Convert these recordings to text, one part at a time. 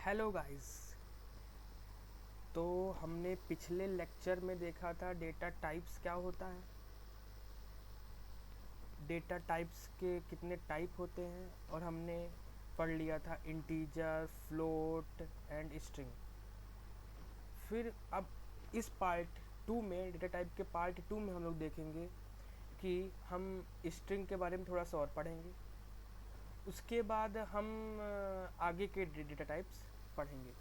Hello guys. तो हमने पिछले लेक्चर में देखा था डेटा टाइप्स क्या होता है, डेटा टाइप्स के कितने टाइप होते हैं, और हमने पढ़ लिया था इंटीजर, फ्लोट एंड स्ट्रिंग। फिर अब इस पार्ट टू में, डेटा टाइप के पार्ट टू में हम लोग देखेंगे कि हम स्ट्रिंग के बारे में थोड़ा सा और पढ़ेंगे। उसके बाद हम आगे के डेटा टाइप्स पढ़ेंगे।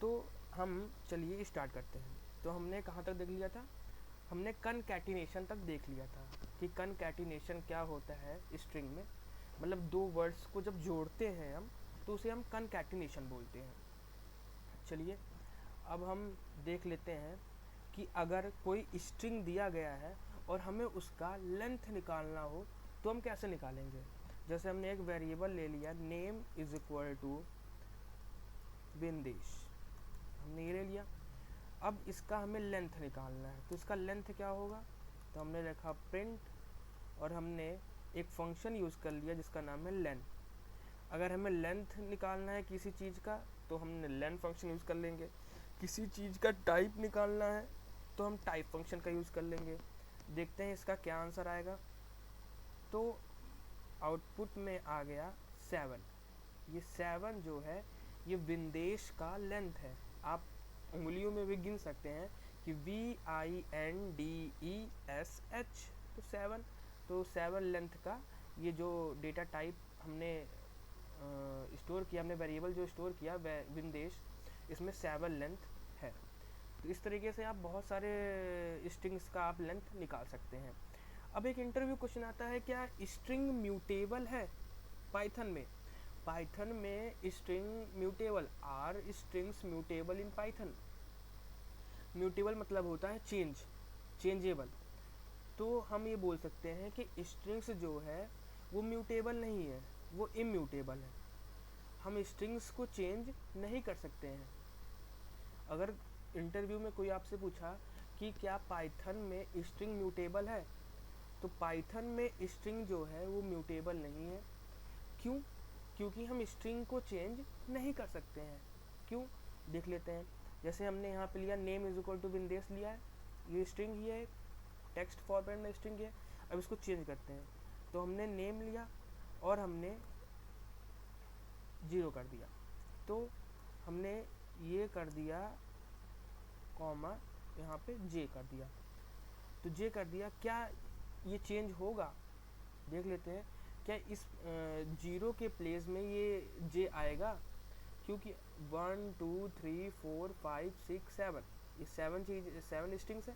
तो हम चलिए स्टार्ट करते हैं। तो हमने कहाँ तक देख लिया था? हमने कनकैटिनेशन तक देख लिया था कि कनकैटिनेशन क्या होता है स्ट्रिंग में। मतलब दो वर्ड्स को जब जोड़ते हैं हम, तो उसे हम कनकैटिनेशन बोलते हैं। चलिए अब हम देख लेते हैं कि अगर कोई स्ट्रिंग दिया गया है और हमें उसका लेंथ निकालना हो तो हम कैसे निकालेंगे। जैसे हमने एक वेरिएबल ले लिया, नेम इज इक्वल टू विंदेश, हमने ये ले लिया। अब इसका हमें लेंथ निकालना है, तो इसका लेंथ क्या होगा? तो हमने लिखा प्रिंट, और हमने एक फंक्शन यूज़ कर लिया जिसका नाम है लेन। अगर हमें लेंथ निकालना है किसी चीज़ का तो हमने लेन फंक्शन यूज़ कर लेंगे। किसी चीज़ का टाइप निकालना है तो हम टाइप फंक्शन का यूज़ कर लेंगे। देखते हैं इसका क्या आंसर आएगा। तो आउटपुट में आ गया 7। ये 7 जो है ये विंदेश का लेंथ है। आप उंगलियों में भी गिन सकते हैं कि VINDESH, तो 7। तो 7 लेंथ का ये जो डेटा टाइप हमने स्टोर किया, हमने वेरिएबल जो स्टोर किया विंदेश, इसमें 7 लेंथ है। तो इस तरीके से आप बहुत सारे स्ट्रिंग्स का आप लेंथ निकाल सकते हैं। अब एक इंटरव्यू क्वेश्चन आता है, क्या स्ट्रिंग म्यूटेबल है पाइथन में? पाइथन में string mutable, are strings mutable in Python? Mutable मतलब होता है चेंजेबल। तो हम ये बोल सकते हैं कि स्ट्रिंग्स जो है वो म्यूटेबल नहीं है, वो इम्यूटेबल है। हम स्ट्रिंग्स को चेंज नहीं कर सकते हैं। अगर इंटरव्यू में कोई आपसे पूछा कि क्या पाइथन में स्ट्रिंग म्यूटेबल है, तो पाइथन में स्ट्रिंग जो है वो म्यूटेबल नहीं है। क्यों? क्योंकि हम स्ट्रिंग को चेंज नहीं कर सकते हैं। क्यों? देख लेते हैं। जैसे हमने यहाँ पे लिया नेम इज इक्वल टू विंदेश लिया है, ये स्ट्रिंग ही है, टेक्स्ट फॉर्मेट में स्ट्रिंग है। अब इसको चेंज करते हैं, तो हमने नेम लिया और हमने 0 कर दिया, तो हमने ये कर दिया कॉमा, यहाँ पे जे कर दिया। तो जे कर दिया, क्या ये चेंज होगा? देख लेते हैं क्या इस 0 के प्लेस में ये जे आएगा, क्योंकि 1 2 3 4 5 6 7 ये 7 स्ट्रिंग्स है।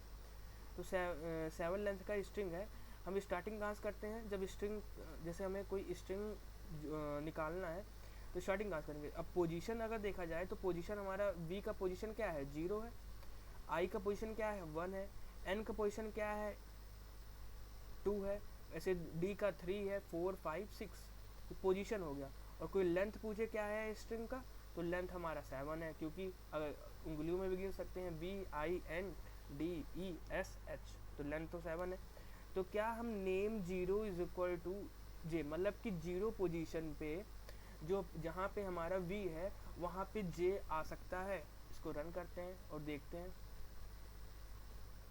तो 7 लेंथ का स्ट्रिंग है। हम स्टार्टिंग कहाँ से करते हैं? जब स्ट्रिंग, जैसे हमें कोई स्ट्रिंग निकालना है तो स्टार्टिंग कहाँ से करेंगे? अब पोजीशन अगर देखा जाए तो पोजीशन हमारा वी का पोजीशन क्या है? 0 है। आई का पोजीशन क्या है? 1 है। एन का पोजीशन क्या है? 2 है। ऐसे डी का 3 है, 4 5 6, तो पोजीशन हो गया। और कोई लेंथ पूछे क्या है स्ट्रिंग का, तो लेंथ हमारा 7 है, क्योंकि अगर उंगलियों में भी गिन सकते हैं VINDESH, तो लेंथ तो 7 है। तो क्या हम नेम 0 इज इक्वल टू जे, मतलब कि 0 पोजीशन पे जो जहाँ पे हमारा वी है वहाँ पे जे आ सकता है? इसको रन करते हैं और देखते हैं।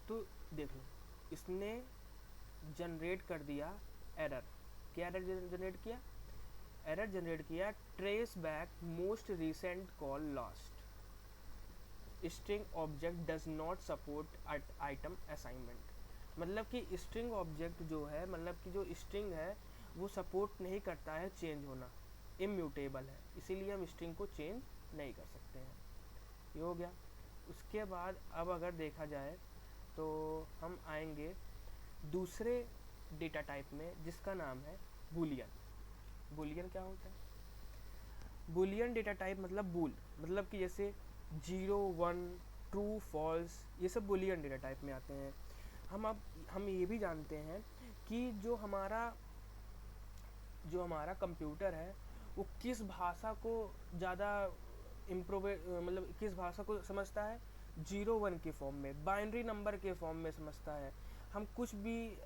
तो देख लो, इसने जनरेट कर दिया एरर। क्या एरर जनरेट किया? एरर जनरेट किया trace back most recent call lost, string object does not support item assignment. मतलब कि स्ट्रिंग ऑब्जेक्ट जो है, मतलब कि जो स्ट्रिंग है वो सपोर्ट नहीं करता है चेंज होना, इम्यूटेबल है, इसीलिए हम स्ट्रिंग को चेंज नहीं कर सकते हैं। ये हो गया। उसके बाद अब अगर देखा जाए तो हम आएंगे दूसरे डेटा टाइप में जिसका नाम है बूलियन। बूलियन क्या होता है? बूलियन डेटा टाइप मतलब बूल, मतलब कि जैसे 0 1 ट्रू फॉल्स, ये सब बूलियन डेटा टाइप में आते हैं। हम ये भी जानते हैं कि जो हमारा कंप्यूटर है वो किस भाषा को ज़्यादा मतलब किस भाषा को समझता है? 0 1 के फॉर्म में, बाइनरी नंबर के फॉर्म में समझता है। हम कुछ भी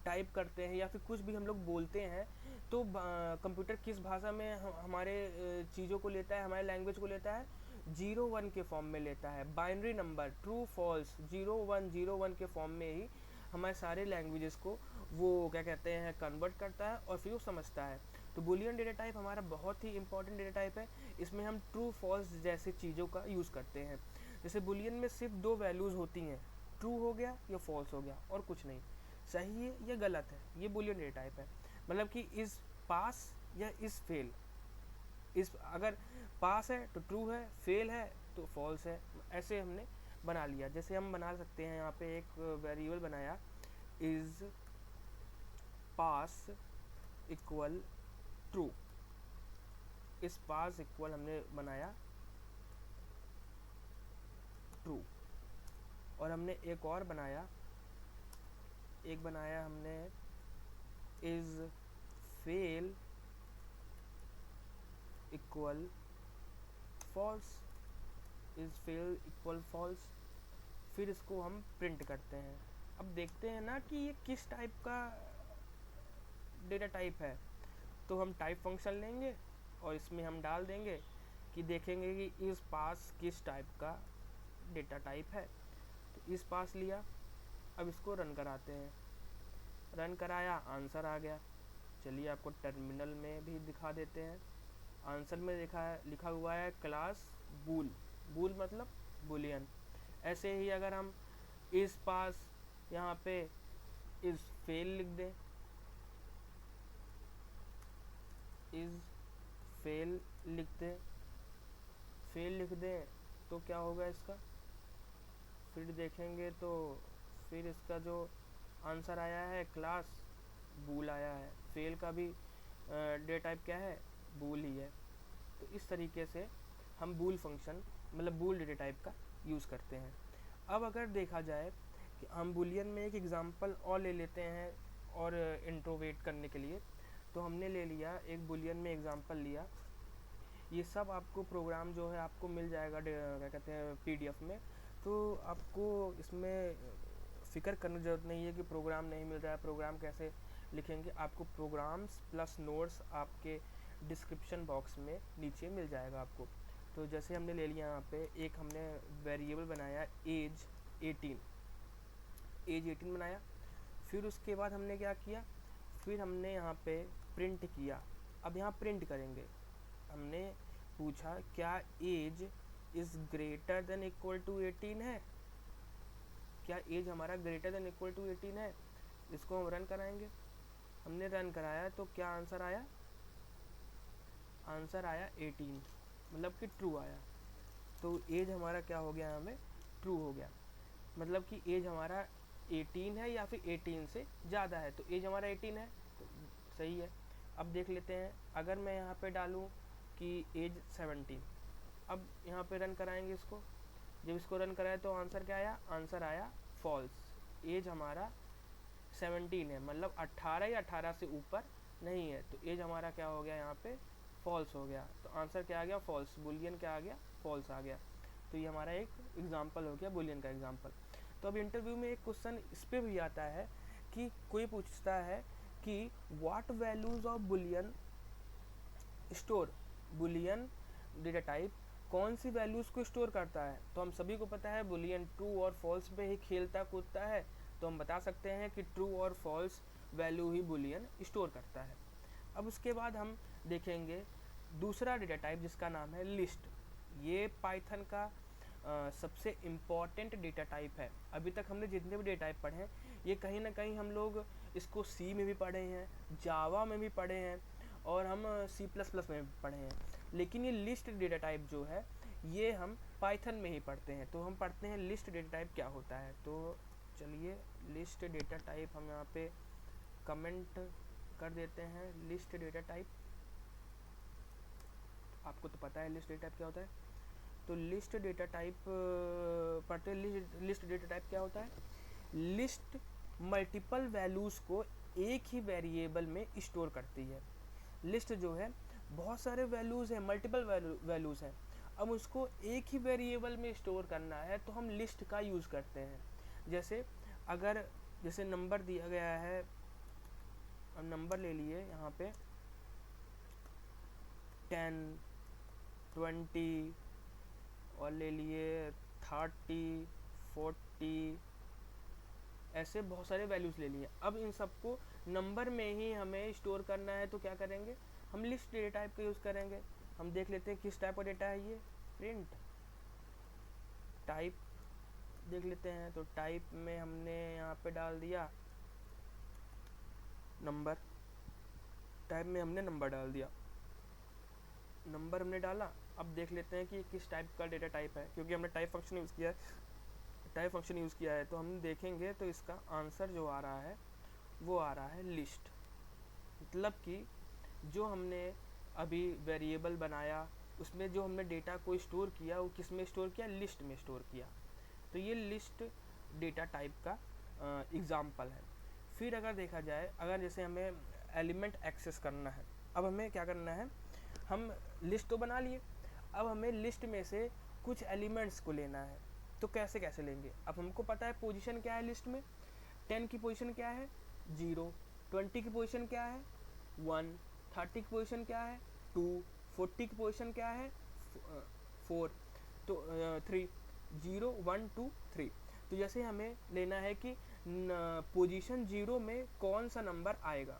टाइप करते हैं या फिर कुछ भी हम लोग बोलते हैं तो कंप्यूटर किस भाषा में हमारे चीज़ों को लेता है, हमारे लैंग्वेज को लेता है, 0-1 के फॉर्म में लेता है। बाइनरी नंबर ट्रू फॉल्स 0-1 के फॉर्म में ही हमारे सारे लैंग्वेजेस को वो क्या कहते हैं कन्वर्ट करता है और फिर वो समझता है। तो बुलियन डेटा टाइप हमारा बहुत ही इंपॉर्टेंट डेटा टाइप है। इसमें हम ट्रू फॉल्स जैसे चीज़ों का यूज़ करते हैं। जैसे बुलियन में सिर्फ 2 वैल्यूज़ होती हैं, ट्रू हो गया या फॉल्स हो गया और कुछ नहीं, सही है या गलत है, ये बुलियन डेटा टाइप है। मतलब कि इज़ पास या इज़ फेल, इस अगर पास है तो ट्रू है, फेल है तो फॉल्स है, ऐसे हमने बना लिया। जैसे हम बना सकते हैं यहाँ पे एक वेरिएबल बनाया इज़ पास इक्वल ट्रू, इस पास इक्वल हमने बनाया ट्रू। और हमने एक और बनाया, एक बनाया हमने is fail equal false, is fail equal false. फिर इसको हम प्रिंट करते हैं। अब देखते हैं ना कि ये किस टाइप का डेटा टाइप है। तो हम टाइप फंक्शन लेंगे और इसमें हम डाल देंगे कि देखेंगे कि इस पास किस टाइप का डेटा टाइप है। तो इस पास लिया, अब इसको रन कराते हैं, रन कराया, आंसर आ गया। चलिए आपको टर्मिनल में भी दिखा देते हैं। आंसर में लिखा हुआ है क्लास बूल, बूल मतलब बुलियन। ऐसे ही अगर हम इस पास यहाँ पे इस फेल लिख दें, इज फेल लिख दें, फेल लिख दें तो क्या होगा इसका, फिर देखेंगे तो फिर इसका जो आंसर आया है क्लास बूल आया है। फेल का भी डेटा टाइप क्या है, बूल ही है। तो इस तरीके से हम बूल फंक्शन मतलब बूल डेटा टाइप का यूज़ करते हैं। अब अगर देखा जाए कि हम बुलियन में एक एग्जांपल और ले लेते हैं और इंट्रोवेट करने के लिए, तो हमने ले लिया एक बुलियन में एग्जांपल लिया। ये सब आपको प्रोग्राम जो है आपको मिल जाएगा क्या कहते हैं PDF में। तो आपको इसमें फ़िक्र करने की ज़रूरत नहीं है कि प्रोग्राम नहीं मिल रहा है, प्रोग्राम कैसे लिखेंगे। आपको प्रोग्राम्स प्लस नोट्स आपके डिस्क्रिप्शन बॉक्स में नीचे मिल जाएगा आपको। तो जैसे हमने ले लिया यहाँ पे एक हमने वेरिएबल बनाया एज 18 बनाया। फिर उसके बाद हमने क्या किया, फिर हमने यहाँ पे प्रिंट किया। अब यहाँ प्रिंट करेंगे, हमने पूछा क्या age is greater than equal to 18 है, क्या एज हमारा ग्रेटर देन इक्वल टू 18 है। इसको हम रन कराएंगे। हमने रन कराया तो क्या आंसर आया, आंसर आया 18, मतलब कि ट्रू आया। तो एज हमारा क्या हो गया, हमें ट्रू हो गया, मतलब कि एज हमारा 18 है या फिर 18 से ज़्यादा है। तो एज हमारा 18 है तो सही है। अब देख लेते हैं, अगर मैं यहाँ पे डालूँ कि एज 17, अब यहाँ पे रन कराएंगे इसको। जब इसको रन कराया तो आंसर क्या आया, आंसर आया फॉल्स। एज हमारा 17 है, मतलब 18 या 18 से ऊपर नहीं है। तो एज हमारा क्या हो गया, यहाँ पे फॉल्स हो गया। तो आंसर क्या आ गया, फॉल्स। बुलियन क्या आ गया, फॉल्स आ गया। तो ये हमारा एक एग्जाम्पल हो गया बुलियन का एग्जाम्पल। तो अब इंटरव्यू में एक क्वेश्चन इस पर भी आता है कि कोई पूछता है कि what values of Boolean store, Boolean data type कौन सी वैल्यूज़ को स्टोर करता है। तो हम सभी को पता है बुलियन ट्रू और फॉल्स पे ही खेलता कूदता है। तो हम बता सकते हैं कि ट्रू और फॉल्स वैल्यू ही बुलियन स्टोर करता है। अब उसके बाद हम देखेंगे दूसरा डेटा टाइप जिसका नाम है लिस्ट। ये पाइथन का सबसे इम्पॉर्टेंट डेटा टाइप है। अभी तक हमने जितने भी डेटा टाइप पढ़े हैं ये कहीं ना कहीं हम लोग इसको सी में भी पढ़े हैं, जावा में भी पढ़े हैं और हम C++ में भी पढ़े हैं। लेकिन ये लिस्ट डेटा टाइप जो है ये हम पाइथन में ही पढ़ते हैं। तो हम पढ़ते हैं लिस्ट डेटा टाइप क्या होता है। तो चलिए लिस्ट डेटा टाइप हम यहाँ पे कमेंट कर देते हैं, लिस्ट डेटा टाइप। आपको तो पता है लिस्ट डेटा टाइप क्या होता है। तो लिस्ट डेटा टाइप पढ़ते हैं। लिस्ट डेटा टाइप क्या होता है, लिस्ट मल्टीपल वैल्यूज़ को एक ही वेरिएबल में स्टोर करती है। लिस्ट जो है बहुत सारे वैल्यूज़ हैं, मल्टीपल वैल्यूज़ हैं। अब उसको एक ही वेरिएबल में स्टोर करना है तो हम लिस्ट का यूज़ करते हैं। जैसे अगर जैसे नंबर दिया गया है हम नंबर ले लिए यहाँ पे 10, 20 और ले लिए 30, 40, ऐसे बहुत सारे वैल्यूज़ ले लिए। अब इन सबको नंबर में ही हमें स्टोर करना है, तो क्या करेंगे, हम लिस्ट डेटा टाइप का यूज़ करेंगे। हम देख लेते हैं किस टाइप का डेटा है ये, प्रिंट टाइप देख लेते हैं। तो टाइप में हमने यहाँ पे डाल दिया नंबर, टाइप में हमने नंबर डाल दिया, नंबर हमने डाला। अब देख लेते हैं कि किस टाइप का डेटा टाइप है, क्योंकि हमने टाइप फंक्शन यूज़ किया है, टाइप फंक्शन यूज़ किया है, तो हम देखेंगे तो इसका आंसर जो आ रहा है वो आ रहा है लिस्ट। मतलब कि जो हमने अभी वेरिएबल बनाया उसमें जो हमने डेटा को स्टोर किया वो किस में स्टोर किया, लिस्ट में स्टोर किया। तो ये लिस्ट डेटा टाइप का एग्जाम्पल है। फिर अगर देखा जाए, अगर जैसे हमें एलिमेंट एक्सेस करना है, अब हमें क्या करना है, हम लिस्ट तो बना लिए, अब हमें लिस्ट में से कुछ एलिमेंट्स को लेना है। तो कैसे कैसे लेंगे, अब हमको पता है पोजीशन क्या है लिस्ट में, 10 की पोजीशन क्या है 0, 20 की पोजीशन क्या है 1, 30 की पोजीशन क्या है 2, 40 की पोजीशन क्या है 4, तो 3, 0 1 2 3। तो जैसे हमें लेना है कि पोजीशन 0 में कौन सा नंबर आएगा,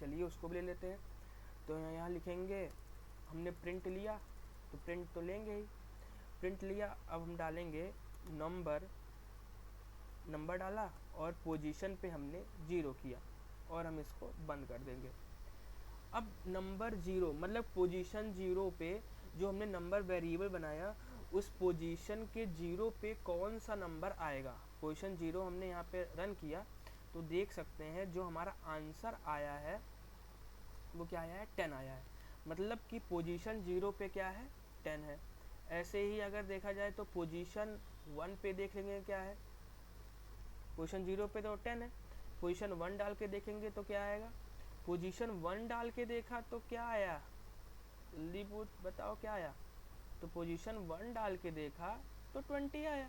चलिए उसको भी ले लेते हैं। तो यहाँ लिखेंगे, हमने प्रिंट लिया तो प्रिंट तो लेंगे ही, प्रिंट लिया, अब हम डालेंगे नंबर, नंबर डाला और पोजीशन पे हमने 0 किया और हम इसको बंद कर देंगे। अब नंबर 0 मतलब पोजीशन 0 पे जो हमने नंबर वेरिएबल बनाया उस पोजीशन के 0 पे कौन सा नंबर आएगा, पोजीशन 0 हमने यहाँ पे रन किया तो देख सकते हैं जो हमारा आंसर आया है वो क्या आया है 10 आया है। मतलब कि पोजीशन 0 पे क्या है 10 है। ऐसे ही अगर देखा जाए तो पोजीशन 1 पे देख लेंगे क्या है, पोजीशन 0 पे तो 10 है, पोजीशन 1 डाल के देखेंगे तो क्या आएगा, पोजीशन 1 डाल के देखा तो क्या आया, जल्दी बताओ क्या आया, तो पोजीशन 1 डाल के देखा तो 20 आया।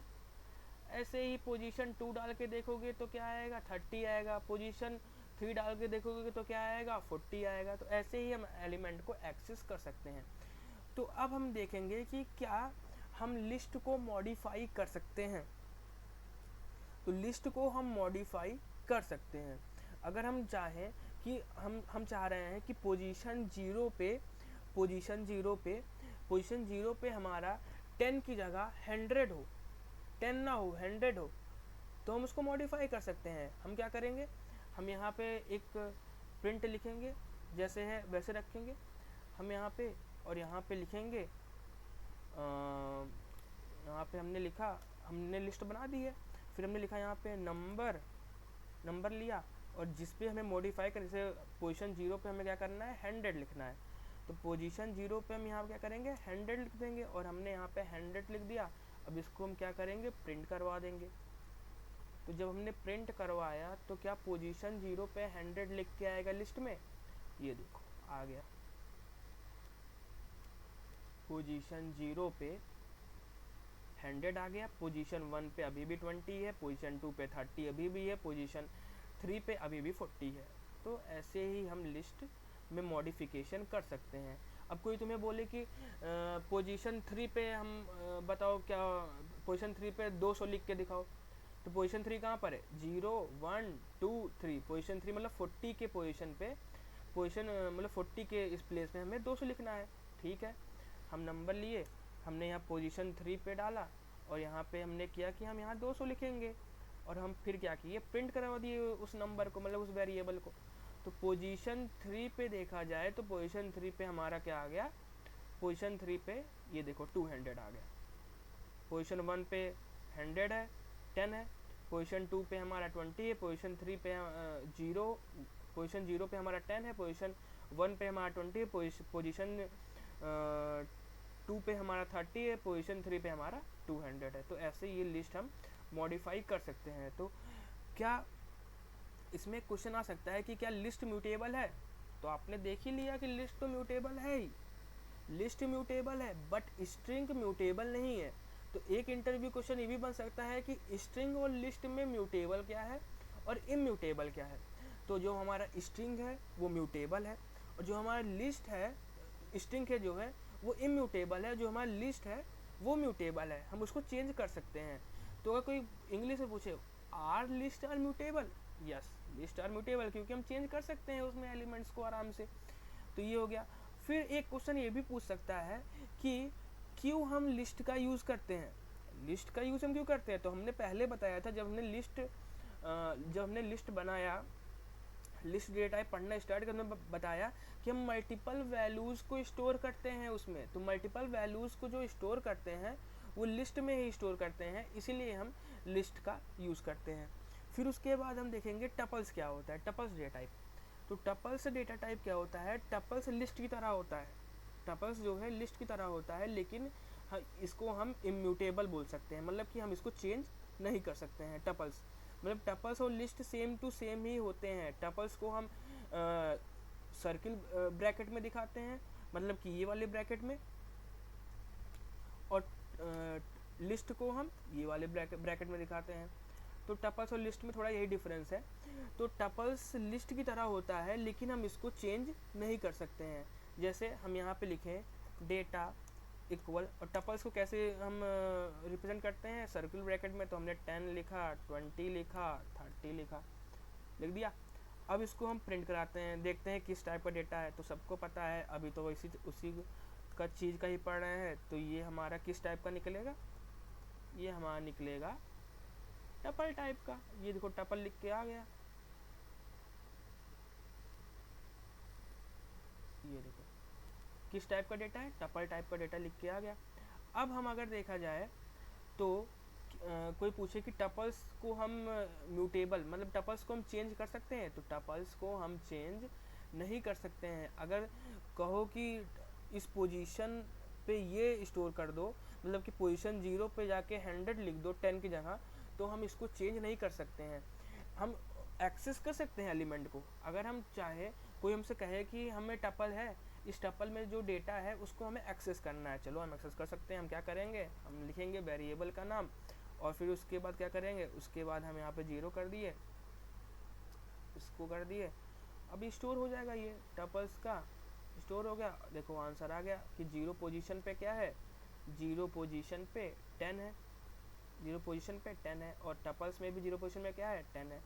ऐसे ही पोजीशन 2 डाल के देखोगे तो क्या आएगा 30 आएगा, पोजीशन 3 डाल के देखोगे तो क्या आएगा 40 आएगा। तो ऐसे ही हम एलिमेंट को एक्सेस कर सकते हैं। तो अब हम देखेंगे कि क्या हम लिस्ट को मॉडिफाई कर सकते हैं। तो लिस्ट को हम मॉडिफाई कर सकते हैं अगर हम चाहें कि हम चाह रहे हैं कि पोजीशन 0 पे हमारा 10 की जगह 100 हो, 10 ना हो 100 हो, तो हम उसको मॉडिफाई कर सकते हैं। हम क्या करेंगे, हम यहाँ पे एक प्रिंट लिखेंगे, जैसे है वैसे रखेंगे हम यहाँ पे, और यहाँ पे लिखेंगे, यहाँ पे हमने लिखा, हमने लिस्ट बना दी है, फिर हमने लिखा यहाँ पे नंबर लिया, और जिस पे हमें मॉडिफाई कर, जैसे पोजीशन 0 पे हमें क्या करना है 100 लिखना है, तो पोजीशन 0 पे हम यहाँ क्या करेंगे 100 लिख देंगे, और हमने यहाँ पे 100 लिख दिया। अब इसको हम क्या करेंगे प्रिंट करवा देंगे। तो जब हमने प्रिंट करवाया तो क्या पोजीशन 0 पे 100 लिख के आएगा लिस्ट में, ये देखो आ गया, पोजीशन 0 पे 100 आ गया, पोजीशन 1 पे अभी भी 20 है, पोजीशन 2 पे 30 अभी भी है, पोजीशन 3 पे अभी भी 40 है। तो ऐसे ही हम लिस्ट में मॉडिफिकेशन कर सकते हैं। अब कोई तुम्हें बोले कि पोजीशन 3 पे हम बताओ क्या, पोजीशन 3 पे 200 लिख के दिखाओ, तो पोजीशन 3 कहाँ पर है 0 1 2 3, पोजीशन 3 मतलब 40 के पोजीशन पे, पोजीशन मतलब 40 के इस प्लेस में हमें 200 लिखना है। ठीक है, हम नंबर लिए, हमने यहाँ पोजीशन 3 पे डाला, और यहाँ पे हमने किया कि हम यहाँ 200 लिखेंगे, और हम फिर क्या किए प्रिंट करवा दिए उस नंबर को, मतलब उस वेरिएबल को। तो पोजीशन 3 पे देखा जाए तो पोजीशन 3 पे हमारा क्या आ गया, पोजीशन 3 पे ये देखो 200 आ गया, पोजीशन 1 पे 100 है 10 है, पोजीशन 2 पे हमारा 20 है, पोजीशन 3 पे 0, पोजीशन 0 पे हमारा 10 है, पोजीशन 1 पे हमारा 20 है, पोजीशन 2 पे हमारा 30 है, पोजीशन 3 पे हमारा 200 है। तो ऐसे ये लिस्ट हम मॉडिफाई कर सकते हैं। तो क्या इसमें क्वेश्चन आ सकता है कि क्या लिस्ट म्यूटेबल है, तो आपने देख ही लिया कि लिस्ट तो म्यूटेबल है ही, लिस्ट म्यूटेबल है बट स्ट्रिंग म्यूटेबल नहीं है। तो एक इंटरव्यू क्वेश्चन ये भी बन सकता है कि स्ट्रिंग और लिस्ट में म्यूटेबल क्या है और इम्यूटेबल क्या है। तो जो हमारा स्ट्रिंग है वो म्यूटेबल है, और जो हमारा लिस्ट है स्ट्रिंग है जो है वो इम्यूटेबल है, जो हमारा लिस्ट है वो म्यूटेबल है, हम उसको चेंज कर सकते हैं। तो अगर कोई इंग्लिश में पूछे are list are mutable, yes list are mutable, क्योंकि हम चेंज कर सकते हैं उसमें एलिमेंट्स को आराम से। तो ये हो गया। फिर एक क्वेश्चन ये भी पूछ सकता है कि क्यों हम लिस्ट का यूज़ करते हैं, लिस्ट का यूज़ हम क्यों करते हैं। तो हमने पहले बताया था जब हमने लिस्ट बनाया, लिस्ट डेटा टाइप पढ़ना स्टार्ट करने में बताया कि हम मल्टीपल वैल्यूज़ को स्टोर करते हैं उसमें। तो मल्टीपल वैल्यूज़ को जो स्टोर करते हैं वो लिस्ट में ही स्टोर करते हैं, इसीलिए हम लिस्ट का यूज़ करते हैं। फिर उसके बाद हम देखेंगे टपल्स क्या होता है, टपल्स डेटा टाइप। तो टपल्स डेटा टाइप क्या होता है, टपल्स लिस्ट की तरह होता है, टपल्स जो है लिस्ट की तरह होता है, लेकिन इसको हम इम्यूटेबल बोल सकते हैं, मतलब कि हम इसको चेंज नहीं कर सकते हैं। टपल्स मतलब टपल्स और लिस्ट सेम टू सेम ही होते हैं। टपल्स को हम सर्किल ब्रैकेट में दिखाते हैं, मतलब कि ये वाले ब्रैकेट में, और लिस्ट को हम ये वाले ब्रैकेट में दिखाते हैं। तो टपल्स और लिस्ट में थोड़ा यही डिफरेंस है। तो टपल्स लिस्ट की तरह होता है, लेकिन हम इसको चेंज नहीं कर सकते हैं। जैसे हम यहाँ पे लिखें डेटा इक्वल, और टपल्स को कैसे हम रिप्रेजेंट करते हैं सर्किल ब्रैकेट में। तो हमने 10 लिखा, 20 लिखा, 30 लिख दिया। अब इसको हम प्रिंट कराते हैं, देखते हैं किस टाइप का डेटा है। तो सबको पता है, अभी तो उसी का चीज़ का ही पढ़ रहे हैं। तो ये हमारा किस टाइप का निकलेगा, ये हमारा निकलेगा टपल टाइप का। ये देखो टपल लिख के आ गया, ये देखो किस टाइप का डेटा है, टपल टाइप का डेटा लिख के आ गया। अब हम अगर देखा जाए तो कोई पूछे कि टपल्स को हम म्यूटेबल मतलब टपल्स को हम चेंज कर सकते हैं, तो टपल्स को हम चेंज नहीं कर सकते हैं। अगर कहो कि इस पोजीशन पे ये स्टोर कर दो, मतलब कि पोजीशन 0 पे जाके 100 लिख दो 10 की जगह, तो हम इसको चेंज नहीं कर सकते हैं। हम एक्सेस कर सकते हैं एलिमेंट को, अगर हम चाहे, कोई हमसे कहे कि हमें टपल है, इस टपल में जो डेटा है उसको हमें एक्सेस करना है, चलो हम एक्सेस कर सकते हैं। हम क्या करेंगे, हम लिखेंगे वेरिएबल का नाम, और फिर उसके बाद क्या करेंगे, उसके बाद हम यहाँ पे 0 कर दिए, इसको कर दिए, अभी स्टोर हो जाएगा, ये टपल्स का स्टोर हो गया। देखो आंसर आ गया कि 0 पोजीशन पे क्या है, 0 पोजीशन पे 10 है, 0 पोजीशन पे 10 है, और टपल्स में भी 0 पोजीशन में क्या है 10 है।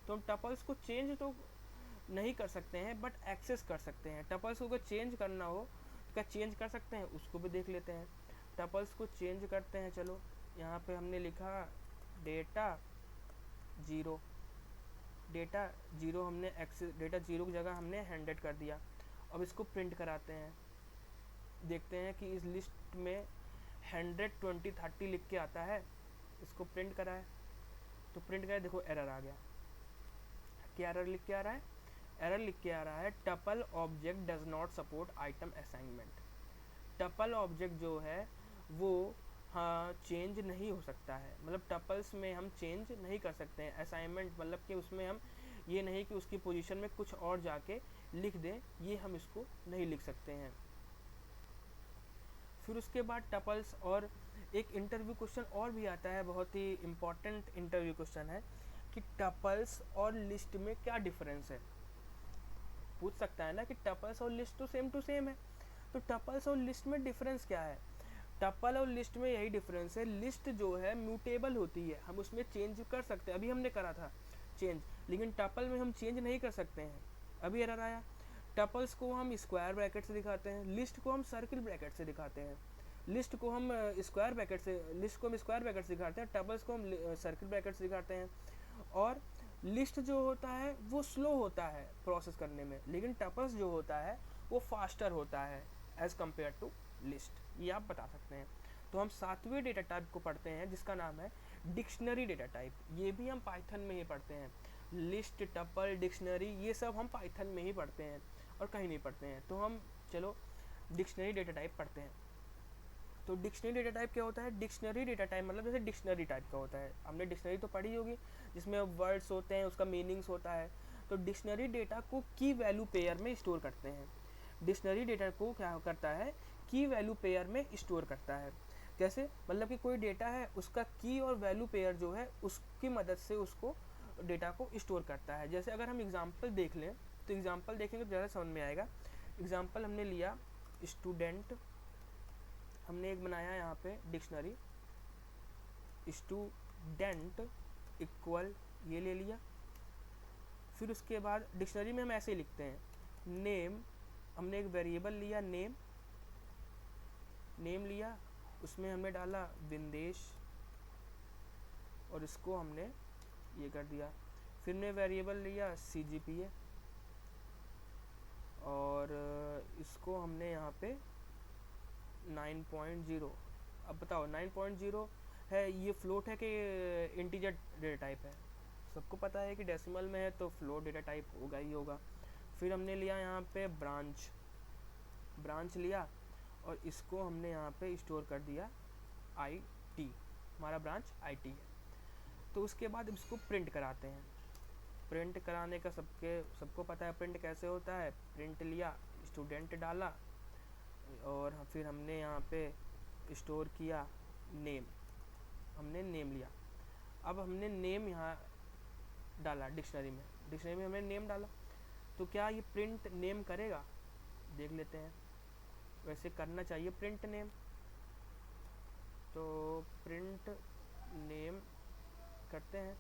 तो हम टपल्स को चेंज तो नहीं कर सकते हैं, बट एक्सेस कर सकते हैं। टपल्स को अगर चेंज करना हो क्या चेंज कर सकते हैं, उसको भी देख लेते हैं। टपल्स को चेंज करते हैं, चलो यहाँ पे हमने लिखा डेटा 0, डेटा 0 हमने एक्सेस, डेटा 0 की जगह हमने 100 कर दिया। अब इसको प्रिंट कराते हैं, देखते हैं कि इस लिस्ट में 100, 20, 30 लिख के आता है। इसको प्रिंट कराए, तो प्रिंट कराए, देखो एरर आ गया। क्या एरर लिख के आ रहा है, एरर लिख के आ रहा है tuple object does not support item assignment. Tuple object जो है वो हाँ चेंज नहीं हो सकता है, मतलब टपल्स में हम चेंज नहीं कर सकते हैं। असाइनमेंट मतलब कि उसमें हम ये नहीं कि उसकी पोजीशन में कुछ और जाके लिख दें, ये हम इसको नहीं लिख सकते हैं। फिर उसके बाद टपल्स, और एक इंटरव्यू क्वेश्चन और भी आता है, बहुत ही इम्पोर्टेंट इंटरव्यू क्वेश्चन है कि टपल्स और लिस्ट में क्या डिफरेंस है। पूछ सकता है ना कि टपल्स और लिस्ट तो सेम टू सेम है, तो टपल्स और लिस्ट में डिफरेंस क्या है। टपल और लिस्ट में यही डिफरेंस है, लिस्ट जो है म्यूटेबल होती है, हम उसमें चेंज कर सकते हैं, अभी हमने करा था चेंज, लेकिन टपल में हम चेंज नहीं कर सकते हैं। अभी एरर आया। टपल्स को हम स्क्वायर ब्रैकेट से दिखाते हैं, लिस्ट को हम सर्किल ब्रैकेट से दिखाते हैं। लिस्ट को हम स्क्वायर ब्रैकेट से दिखाते हैं, टपल्स को हम सर्किल ब्रैकेट से दिखाते हैं। और लिस्ट जो होता है वो स्लो होता है प्रोसेस करने में, लेकिन टपल्स जो होता है वो फास्टर होता है एज कम्पेयर टू लिस्ट, ये आप बता सकते हैं। तो हम 7वें डेटा टाइप को पढ़ते हैं जिसका नाम है डिक्शनरी डेटा टाइप। ये भी हम पाइथन में ही पढ़ते हैं, लिस्ट, टपल, डिक्शनरी, ये सब हम पाइथन में ही पढ़ते हैं और कहीं नहीं पढ़ते हैं। तो हम चलो डिक्शनरी डेटा टाइप पढ़ते हैं। तो डिक्शनरी डेटा टाइप क्या होता है, डिक्शनरी डेटा टाइप मतलब जैसे डिक्शनरी टाइप का होता है, हमने डिक्शनरी तो पढ़ी होगी जिसमें वर्ड्स होते हैं, उसका मीनिंग्स होता है। तो डिक्शनरी डेटा को की वैल्यू पेयर में स्टोर करते हैं। डिक्शनरी डेटा को क्या करता है, की वैल्यू पेयर में स्टोर करता है। जैसे मतलब कि कोई डेटा है, उसका की और वैल्यू पेयर जो है उसकी मदद से उसको डेटा को स्टोर करता है। जैसे अगर हम एग्जांपल देख लें तो एग्जांपल देखेंगे तो ज़्यादा समझ में आएगा। एग्जांपल हमने लिया स्टूडेंट, हमने एक बनाया यहाँ पे डिक्शनरी, स्टूडेंट इक्वल ये ले लिया। फिर उसके बाद डिक्शनरी में हम ऐसे ही लिखते हैं नेम, हमने एक वेरिएबल लिया नेम लिया, उसमें हमने डाला विंदेश और इसको हमने ये कर दिया। फिर ने वेरिएबल लिया CGPA और इसको हमने यहाँ पे 9.0। अब बताओ 9.0 है, ये फ्लोट है कि इंटीजर डेटा टाइप है? सबको पता है कि डेसिमल में है तो फ्लोट डेटा टाइप होगा ही होगा। फिर हमने लिया यहाँ पे ब्रांच लिया और इसको हमने यहाँ पे स्टोर कर दिया IT, हमारा ब्रांच IT है। तो उसके बाद इसको प्रिंट कराते हैं। प्रिंट कराने का सबको पता है प्रिंट कैसे होता है। प्रिंट लिया, स्टूडेंट डाला और फिर हमने यहाँ पे स्टोर किया नेम, हमने नेम लिया। अब हमने नेम यहाँ डाला डिक्शनरी में हमने नेम डाला, तो क्या ये प्रिंट नेम करेगा? देख लेते हैं। वैसे करना चाहिए प्रिंट नेम, तो प्रिंट नेम करते हैं।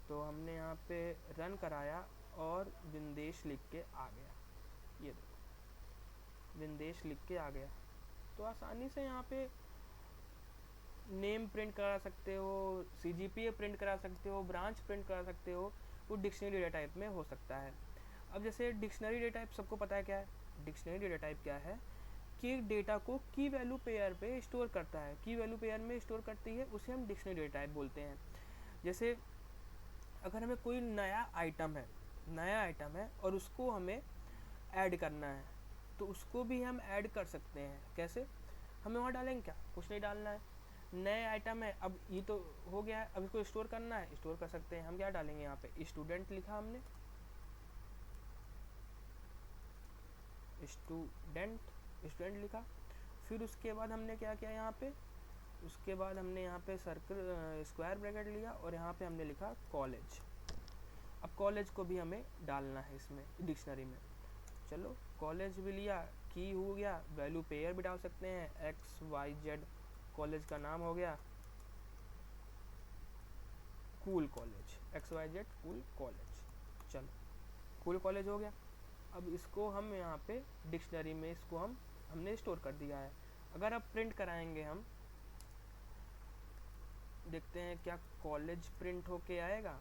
तो हमने यहाँ पे रन कराया और विंदेश लिख के आ गया, ये देखो विंदेश लिख के आ गया। तो आसानी से यहाँ पे नेम प्रिंट करा सकते हो, CGPA प्रिंट करा सकते हो, ब्रांच प्रिंट करा सकते हो, वो डिक्शनरी डेटा टाइप में हो सकता है। अब जैसे डिक्शनरी डेटा टाइप सबको पता है क्या है। डिक्शनरी डेटा टाइप क्या है कि डेटा को की वैल्यू पेयर पे स्टोर करता है, की वैल्यू पेयर में स्टोर करती है, उसे हम डिक्शनरी डेटा टाइप बोलते हैं। जैसे अगर हमें कोई नया आइटम है और उसको हमें ऐड करना है तो उसको भी हम ऐड कर सकते हैं। कैसे? हमें वहाँ डालेंगे क्या? कुछ नहीं डालना है, नए आइटम है, अब ये तो हो गया है, अब इसको स्टोर करना है, स्टोर कर सकते हैं। हम क्या डालेंगे यहाँ पे स्टूडेंट लिखा हमने, स्टूडेंट लिखा। फिर उसके बाद हमने क्या किया यहाँ पे, उसके बाद हमने यहाँ पे सर्कल स्क्वायर ब्रैकेट लिया और यहाँ पे हमने लिखा कॉलेज। अब कॉलेज को भी हमें डालना है इसमें डिक्शनरी में। चलो कॉलेज भी लिया, की हो गया, वैल्यू पेयर भी डाल सकते हैं, XYZ कॉलेज का नाम हो गया cool college, XYZ cool college. चलो कूल कॉलेज हो गया। अब इसको हम यहाँ पे डिक्शनरी में इसको हमने स्टोर कर दिया है। अगर अब प्रिंट कराएंगे हम, देखते हैं क्या कॉलेज प्रिंट होके आएगा।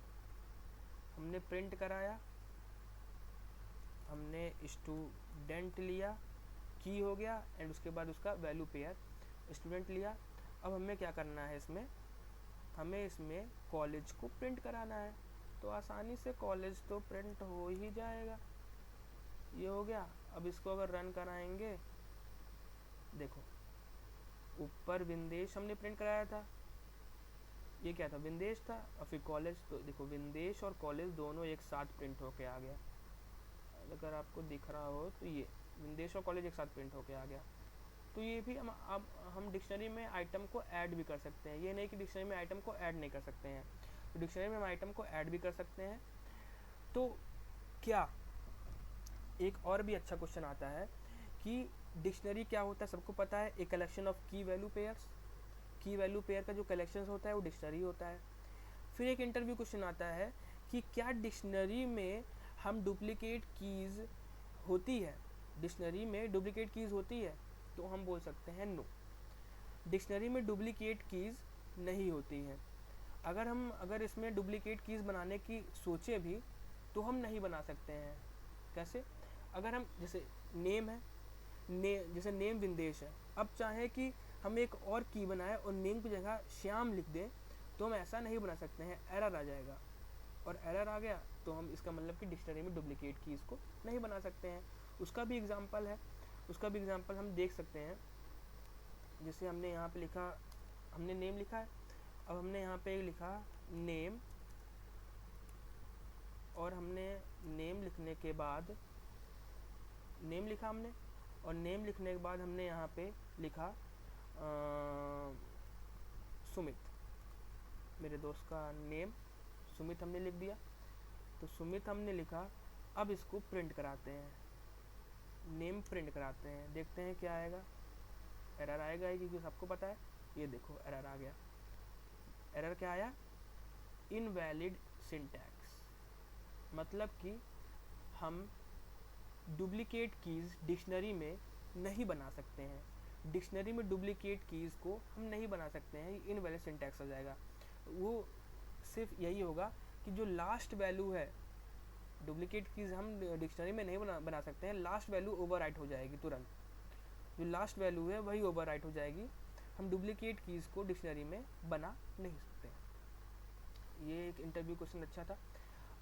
हमने प्रिंट कराया, हमने स्टूडेंट लिया, की हो गया एंड उसके बाद उसका वैल्यू पेयर स्टूडेंट लिया। अब हमें क्या करना है इसमें, हमें इसमें कॉलेज को प्रिंट कराना है। तो आसानी से कॉलेज तो प्रिंट हो ही जाएगा, ये हो गया। अब इसको अगर रन कराएंगे, देखो ऊपर विंदेश हमने प्रिंट कराया था, ये क्या था, विंदेश था, और फिर कॉलेज। तो देखो विंदेश और कॉलेज दोनों एक साथ प्रिंट होके आ गया। अगर आपको दिख रहा हो तो ये विंदेश और कॉलेज एक साथ प्रिंट होके आ गया। तो ये भी अब हम डिक्शनरी में आइटम को ऐड भी कर सकते हैं। ये नहीं कि डिक्शनरी में आइटम को ऐड नहीं कर सकते हैं, तो डिक्शनरी में हम आइटम को ऐड भी कर सकते हैं। तो क्या एक और भी अच्छा क्वेश्चन आता है कि डिक्शनरी क्या होता है? सबको पता है, एक कलेक्शन ऑफ की वैल्यू पेयर्स। की वैल्यू पेयर का जो कलेक्शन होता है वो डिक्शनरी होता है। फिर एक इंटरव्यू क्वेश्चन आता है कि क्या डिक्शनरी में हम डुप्लीकेट कीज़ होती है, डिक्शनरी में डुप्लीकेट कीज़ होती है? तो हम बोल सकते हैं नो, डिक्शनरी में डुप्लीकेट कीज़ नहीं होती हैं। अगर इसमें डुप्लीकेट कीज़ बनाने की सोचे भी तो हम नहीं बना सकते हैं। कैसे? अगर हम जैसे नेम है, जैसे नेम विंदेश है, अब चाहे कि हम एक और की बनाए और नेम की जगह श्याम लिख दें तो हम ऐसा नहीं बना सकते हैं, एरर आ जाएगा। और एरर आ गया तो हम इसका मतलब कि डिक्शनरी में डुप्लीकेट कीज़ को नहीं बना सकते हैं। उसका भी एग्जांपल है, उसका भी एग्जांपल हम देख सकते हैं। जैसे हमने यहाँ पे लिखा, हमने नेम लिखा है, अब हमने यहाँ पे लिखा नेम, और हमने नेम लिखने के बाद नेम लिखा हमने, और नेम लिखने के बाद हमने यहाँ पे लिखा सुमित। मेरे दोस्त का नेम सुमित हमने लिख दिया, तो सुमित हमने लिखा। अब इसको प्रिंट कराते हैं, नेम प्रिंट कराते हैं, देखते हैं क्या आएगा। एरर आएगा ही, क्योंकि सबको पता है। ये देखो एरर आ गया। एरर क्या आया? इनवैलिड सिंटैक्स, मतलब कि हम डुप्लीकेट कीज़ डिक्शनरी में नहीं बना सकते हैं। डिक्शनरी में डुप्लीकेट कीज़ को हम नहीं बना सकते हैं, इनवैलिड सिंटैक्स हो जाएगा। वो सिर्फ यही होगा कि जो लास्ट वैल्यू है, डुप्लीकेट कीज़ हम डिक्शनरी में नहीं बना सकते हैं, लास्ट वैल्यू ओवरराइट हो जाएगी तुरंत। जो लास्ट वैल्यू है वही ओवरराइट हो जाएगी। हम डुप्लीकेट कीज़ को डिक्शनरी में बना नहीं सकते हैं। ये एक इंटरव्यू क्वेश्चन अच्छा था।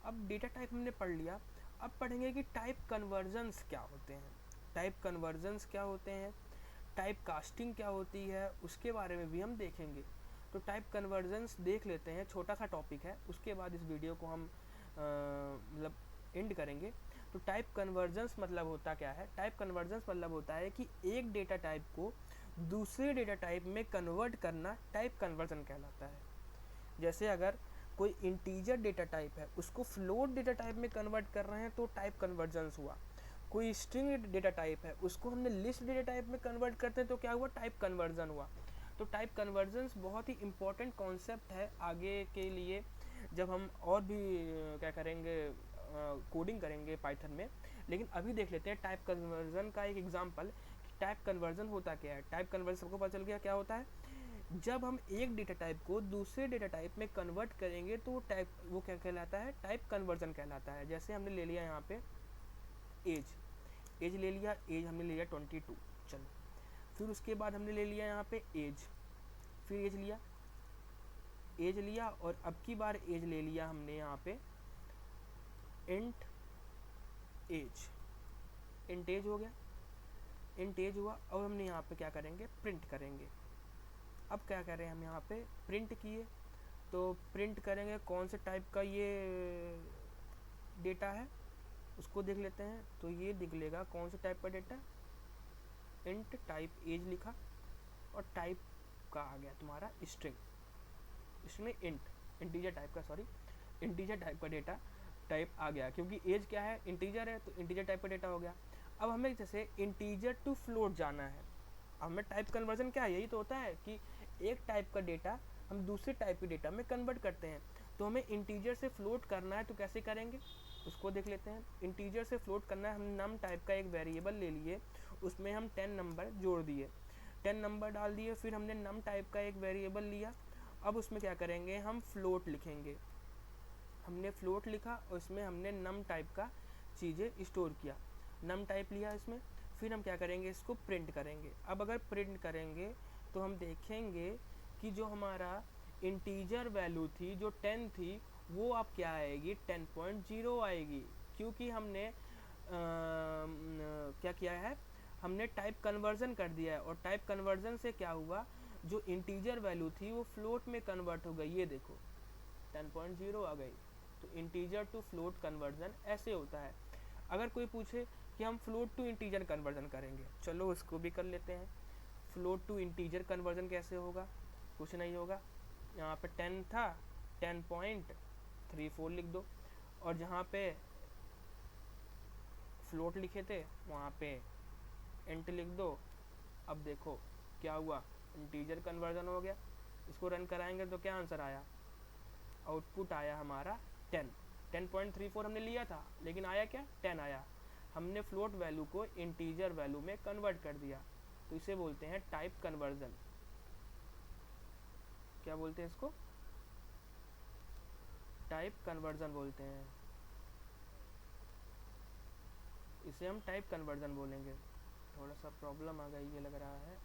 अब डेटा टाइप हमने पढ़ लिया, अब पढ़ेंगे कि टाइप कन्वर्जन्स क्या होते हैं। टाइप कन्वर्जन्स क्या होते हैं, टाइप कास्टिंग क्या होती है, उसके बारे में भी हम देखेंगे। तो टाइप कन्वर्जन्स देख लेते हैं, छोटा सा टॉपिक है, उसके बाद इस वीडियो को हम मतलब एंड करेंगे। तो टाइप कन्वर्जन्स मतलब होता क्या है? टाइप कन्वर्जन्स मतलब होता है कि एक डेटा टाइप को दूसरे डेटा टाइप में कन्वर्ट करना टाइप कन्वर्जन कहलाता है। जैसे अगर कोई इंटीजर डेटा टाइप है, उसको फ्लोट डेटा टाइप में कन्वर्ट कर रहे हैं तो टाइप कन्वर्जन्स हुआ। कोई स्ट्रिंग डेटा टाइप है, उसको हमने लिस्ट डेटा टाइप में कन्वर्ट करते हैं तो क्या हुआ? टाइप कन्वर्जन हुआ। तो टाइप कन्वर्जन्स बहुत ही इंपॉर्टेंट कॉन्सेप्ट है आगे के लिए, जब हम और भी क्या करेंगे, कोडिंग करेंगे पाइथन में। लेकिन अभी देख लेते हैं टाइप कन्वर्जन का एक एग्जांपल। टाइप कन्वर्जन होता क्या है? टाइप कन्वर्जन सबको पता चल गया क्या होता है। जब हम एक डेटा टाइप को दूसरे डेटा टाइप में कन्वर्ट करेंगे तो वो क्या कहलाता है? टाइप कन्वर्जन कहलाता है। जैसे हमने ले लिया यहाँ पे एज ले लिया, एज हमने ले लिया 22, चलो। फिर उसके बाद हमने ले लिया यहाँ पे एज, फिर एज लिया और अब की बार एज ले लिया हमने यहाँ पे इंट एज हो गया, इंट एज हुआ। अब हमने यहाँ पे क्या करेंगे? प्रिंट करेंगे। अब क्या करें हम यहाँ पे? प्रिंट किए, तो प्रिंट करेंगे कौन से टाइप का ये डेटा है उसको देख लेते हैं। तो ये निकलेगा कौन से टाइप का डेटा, इंट टाइप एज लिखा और टाइप का आ गया तुम्हारा स्ट्रिंग, इसमें इंटीजर टाइप का डेटा टाइप आ गया, क्योंकि एज क्या है? इंटीजर है, तो इंटीजर टाइप का डेटा हो गया। अब हमें जैसे इंटीजर टू फ्लोट जाना है। अब हमें टाइप कन्वर्जन क्या है? यही तो होता है कि एक टाइप का डेटा हम दूसरे टाइप के डेटा में कन्वर्ट करते हैं। तो हमें इंटीजर से फ्लोट करना है, तो कैसे करेंगे उसको देख लेते हैं। इंटीजर से फ्लोट करना है, हम नम टाइप का एक वेरिएबल ले लिए, उसमें हम 10 नंबर जोड़ दिए, 10 नंबर डाल दिए। फिर हमने नम टाइप का एक वेरिएबल लिया, अब उसमें क्या करेंगे? हम फ्लोट लिखेंगे। हमने फ्लोट लिखा और इसमें हमने नम टाइप का चीज़ें स्टोर किया, नम टाइप लिया इसमें। फिर हम क्या करेंगे? इसको प्रिंट करेंगे। अब अगर प्रिंट करेंगे तो हम देखेंगे कि जो हमारा इंटीजर वैल्यू थी जो 10 थी, वो अब क्या आएगी? 10.0 आएगी, क्योंकि हमने क्या किया है? हमने टाइप कन्वर्जन कर दिया है। और टाइप कन्वर्जन से क्या हुआ? जो इंटीजर वैल्यू थी वो फ्लोट में कन्वर्ट हो गई। ये देखो 10.0 आ गई। तो इंटीजर टू फ्लोट कन्वर्जन ऐसे होता है। अगर कोई पूछे कि हम फ्लोट टू इंटीजर कन्वर्जन करेंगे, चलो उसको भी कर लेते हैं। फ्लोट टू इंटीजर कन्वर्जन कैसे होगा? कुछ नहीं होगा, यहाँ पे 10 था, 10.34 लिख दो, और जहाँ पे फ्लोट लिखे थे वहाँ पे इंट लिख दो। अब देखो क्या हुआ? इंटीजर कन्वर्जन हो गया। इसको रन कराएंगे तो क्या आंसर आया? आउटपुट आया हमारा 10। 10.34 हमने लिया था, लेकिन आया क्या? 10 आया। हमने फ्लोट वैल्यू को इंटीजर वैल्यू में कन्वर्ट कर दिया, तो इसे बोलते हैं टाइप कन्वर्जन। क्या बोलते हैं इसको? टाइप कन्वर्जन बोलते हैं। इसे हम टाइप कन्वर्जन बोलेंगे। थोड़ा सा प्रॉब्लम आ गई ये लग रहा है।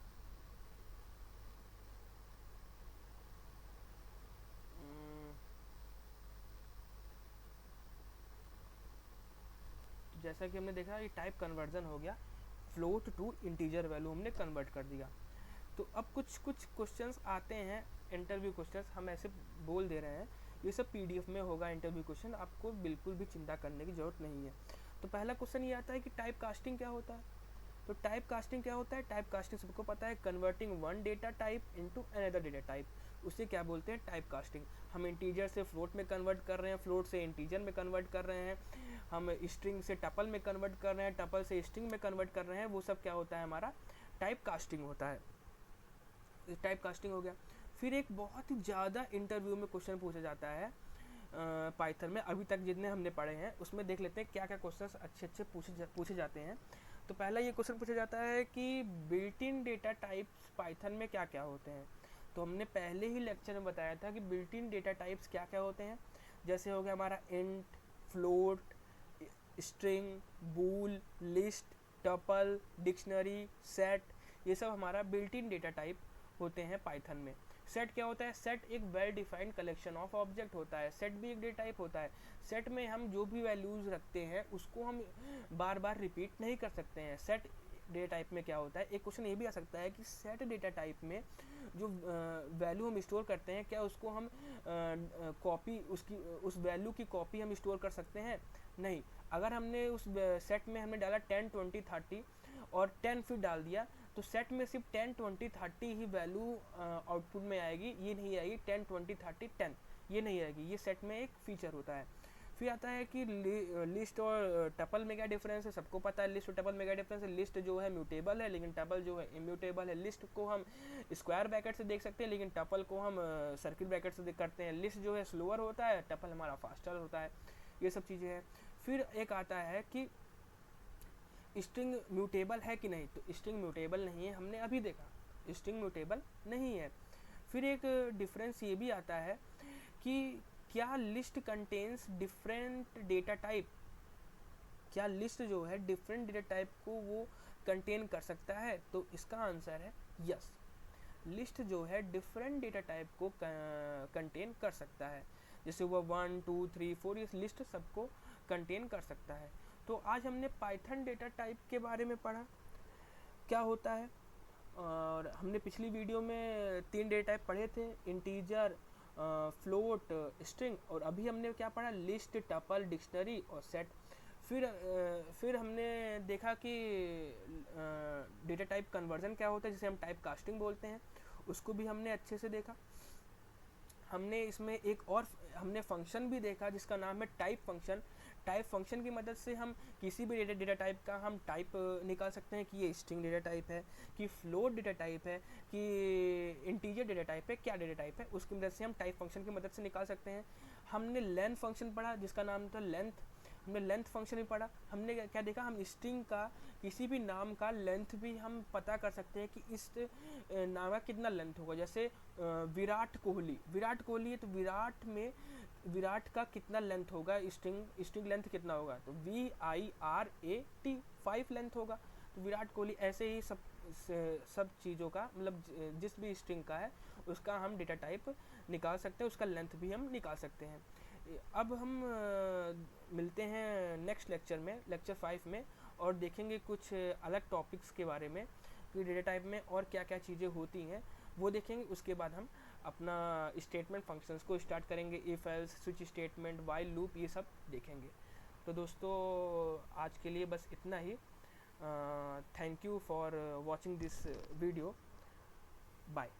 जैसा कि हमने देखा, ये टाइप कन्वर्जन हो गया, फ्लोट टू इंटीजर वैल्यू हमने कन्वर्ट कर दिया। तो अब कुछ क्वेश्चंस आते हैं, इंटरव्यू क्वेश्चंस, हम ऐसे बोल दे रहे हैं। ये सब पीडीएफ में होगा इंटरव्यू क्वेश्चन, आपको बिल्कुल भी चिंता करने की ज़रूरत नहीं है। तो पहला क्वेश्चन ये आता है कि टाइप कास्टिंग क्या होता है। तो टाइप कास्टिंग क्या होता है? टाइप कास्टिंग सबको पता है, converting one data type into another data type, उसे क्या बोलते हैं? Type casting. हम इंटीजर से फ्लोट में कन्वर्ट कर रहे हैं, फ्लोट से इंटीजर में कन्वर्ट कर रहे हैं, हम स्ट्रिंग से टपल में कन्वर्ट कर रहे हैं, टपल से स्ट्रिंग में कन्वर्ट कर रहे हैं, वो सब क्या होता है? हमारा टाइप कास्टिंग होता है। टाइप कास्टिंग हो गया। फिर एक बहुत ही ज़्यादा इंटरव्यू में क्वेश्चन पूछा जाता है पाइथन में, अभी तक जितने हमने पढ़े हैं उसमें देख लेते हैं क्या क्या क्वेश्चन अच्छे अच्छे पूछे जाते हैं। तो पहला ये क्वेश्चन पूछा जाता है कि built in data types Python में क्या क्या होते हैं। तो हमने पहले ही लेक्चर में बताया था कि बिल्ट इन डेटा टाइप्स क्या क्या होते हैं। जैसे हो गया हमारा इंट, फ्लोट, स्ट्रिंग, बूल, लिस्ट, टपल, डिक्शनरी, सेट, ये सब हमारा बिल्ट इन डेटा टाइप होते हैं पाइथन में। सेट क्या होता है? सेट एक well defined collection of object होता है। सेट भी एक डेटा टाइप होता है। सेट में हम जो भी वैल्यूज रखते हैं उसको हम बार बार रिपीट नहीं कर सकते हैं। सेट डेटा टाइप में क्या होता है? एक क्वेश्चन ये भी आ सकता है कि सेट डेटा टाइप में जो वैल्यू हम स्टोर करते हैं, क्या उसको हम कॉपी उसकी उस वैल्यू की कॉपी हम स्टोर कर सकते हैं? नहीं। अगर हमने उस सेट में हमने डाला 10, 20, 30 और 10 फिर डाल दिया, तो सेट में सिर्फ 10, 20, 30 ही वैल्यू आउटपुट में आएगी, ये नहीं आएगी 10, 20, 30, 10, ये नहीं आएगी। ये सेट में एक फीचर होता है। फिर आता है कि लिस्ट और टपल में क्या डिफरेंस है? सबको पता है लिस्ट और टपल में क्या डिफरेंस है। लिस्ट जो है म्यूटेबल है, लेकिन टपल जो है इम्यूटेबल है। लिस्ट को हम स्क्वायर ब्रैकेट से देख सकते हैं, लेकिन टपल को हम सर्किल ब्रैकेट से करते हैं। लिस्ट जो है स्लोअर होता है, टपल हमारा फास्टर होता है। ये सब चीज़ें हैं। फिर एक आता है कि स्ट्रिंग म्यूटेबल है कि नहीं। तो स्ट्रिंग म्यूटेबल नहीं है, हमने अभी देखा स्ट्रिंग म्यूटेबल नहीं है। फिर एक डिफरेंस ये भी आता है कि क्या list contains different data type, क्या लिस्ट जो है डिफरेंट डेटा टाइप को वो कंटेन कर सकता है? तो इसका आंसर है यस। लिस्ट जो है डिफरेंट डेटा टाइप को कंटेन कर सकता है। जैसे वो 1, 2, 3, 4 ये लिस्ट सबको कंटेन कर सकता है। तो आज हमने पाइथन डेटा टाइप के बारे में पढ़ा, क्या होता है। और हमने पिछली वीडियो में 3 डेटा टाइप पढ़े थे, इंटीजर, फ्लोट, स्ट्रिंग, और अभी हमने क्या पढ़ा? लिस्ट, टपल, डिक्शनरी और सेट। फिर हमने देखा कि डेटा टाइप कन्वर्जन क्या होता है, जिसे हम टाइप कास्टिंग बोलते हैं, उसको भी हमने अच्छे से देखा। हमने इसमें एक और हमने फंक्शन भी देखा जिसका नाम है टाइप फंक्शन। टाइप फंक्शन की मदद से हम किसी भी डेटा टाइप का हम टाइप निकाल सकते हैं कि ये स्ट्रिंग डेटा टाइप है, कि फ्लोट डेटा टाइप है, कि इंटीजर डेटा टाइप है, क्या डेटा टाइप है, उसकी मदद से हम टाइप फंक्शन की मदद से निकाल सकते हैं। हमने लेंथ फंक्शन पढ़ा जिसका नाम था लेंथ। हमने लेंथ फंक्शन भी पढ़ा। हमने क्या देखा? हम स्ट्रिंग का किसी भी नाम का लेंथ भी हम पता कर सकते हैं कि इस नाम का कितना लेंथ होगा। जैसे विराट कोहली है, तो विराट का कितना लेंथ होगा, स्ट्रिंग लेंथ कितना होगा? तो VIRAT 5 लेंथ होगा। तो विराट कोहली, ऐसे ही सब चीज़ों का मतलब जिस भी स्ट्रिंग का है उसका हम डेटा टाइप निकाल सकते हैं, उसका लेंथ भी हम निकाल सकते हैं। अब हम मिलते हैं नेक्स्ट लेक्चर में, लेक्चर 5 में, और देखेंगे कुछ अलग टॉपिक्स के बारे में कि डेटा टाइप में और क्या क्या चीज़ें होती हैं वो देखेंगे। उसके बाद हम अपना स्टेटमेंट फंक्शंस को स्टार्ट करेंगे, if else, switch statement, while loop, ये सब देखेंगे। तो दोस्तों आज के लिए बस इतना ही। Thank you for watching this video. Bye.